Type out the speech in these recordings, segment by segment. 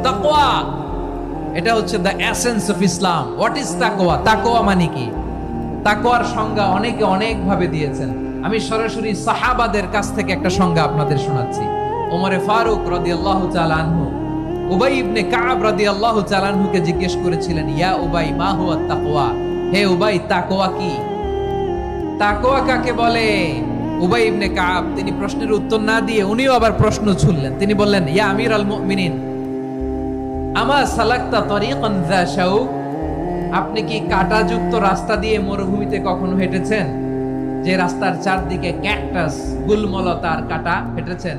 তাকওয়া, এটা হচ্ছে the essence of Islam. What is তাকওয়া? তাকওয়া মানে কি? তাকওয়ার সংজ্ঞা অনেকে অনেক ভাবে দিয়েছেন। আমি সরাসরি সাহাবাদের কাছ থেকে একটা সংজ্ঞা আপনাদের শোনাচ্ছি। ওমরে ফারুক রাদিয়াল্লাহু তাআলা আনহু উবাই ইবনে কাব রাদিয়াল্লাহু তাআলা আনহুকে জিজ্ঞেস করেছিলেন, ইয়া উবাই মা হুয়া তাকওয়া? হে উবাই, তাকওয়া কি? তাকওয়া কাকে বলে? উবাই ইবনে কাব তিনি প্রশ্নের উত্তর না দিয়ে উনিও আবার প্রশ্ন ছুড়লেন। তিনি বললেন, ইয়া আমিরাল মুমিনিন, আমা সালাকতা তরিকান যা শাউক? আপনি কি কাঁটাযুক্ত রাস্তা দিয়ে মরুভূমিতে কখনো হেঁটেছেন? যে রাস্তার চারদিকে ক্যাকটাস, গুলমলতার কাঁটা, হেঁটেছেন?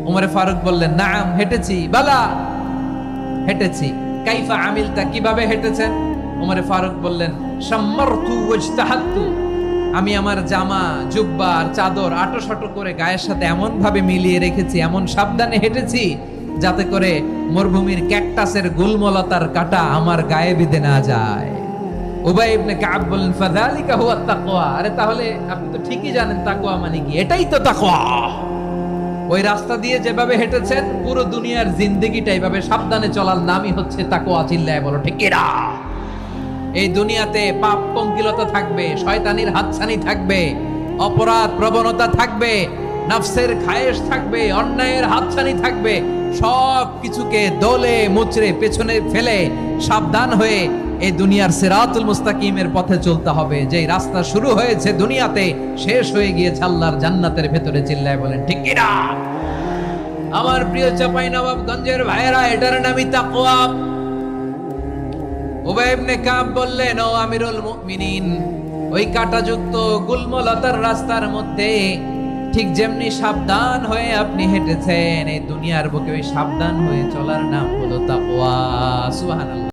ওমরে ফারুক বললেন, নাম, হেঁটেছি। বালা, হেঁটেছি। কাইফা আমিলতা, কিভাবে হেঁটেছেন? ওমরে ফারুক বললেন, শাম্মারতু ওয়াজতাহাদতু, আমি আমার জামা, জুব্বা আর চাদর আটোসাটো করে গায়ের সাথে এমন ভাবে মিলিয়ে রেখেছি, এমন সাবধানে হেঁটেছি যাতে করে মরুভূমির ক্যাকটাসের গুলমলতার কাঁটা আমার গায়ে বিঁধে না যায়। উবাই ইবনে কাব বললেন, ফাযালিকা হুয়া তাকওয়া। আরে তাহলে আপনি তো ঠিকই জানেন তাকওয়া মানে কি, এটাই তো তাকওয়া। ওই রাস্তা দিয়ে যেভাবে হেঁটেছেন, পুরো দুনিয়ার জিন্দেগিটা এইভাবে সাবধানে চলার নামই হচ্ছে তাকওয়া। চিল্লায় বলো ঠিক কিনা? এই দুনিয়াতে পাপ পঙ্কিলতা থাকবে, শয়তানির হাতছানি থাকবে, অপরাধ প্রবণতা থাকবে, নফসের খায়েশ থাকবে, অন্যায়ের হাতছানি থাকবে। সব কিছুকে দোলে মুচড়ে পেছনে ফেলে সাবধান হয়ে এই দুনিয়ার সিরাতুল মুস্তাকিমের পথে চলতে হবে। যে রাস্তা শুরু হয়েছে দুনিয়াতে, শেষ হয়ে গিয়েছে আল্লাহর জান্নাতের ভেতরে। চিল্লায় বলেন ঠিক কিনা? আমার প্রিয় চাঁপাইনবাবগঞ্জের ভাইয়েরা, এটার নামই তাকওয়া। উবাই ইবনে কাব বললেন, ও আমিরুল মুমিনিন, ওই কাঁটাযুক্ত গুলমলতার রাস্তার মধ্যে ঠিক যেমনি সাবধান হয়ে আপনি হেঁটেছেন, এই দুনিয়ার বুকে ওই সাবধান হয়ে চলার নাম হলো তাকওয়া। সুবহানাল্লাহ।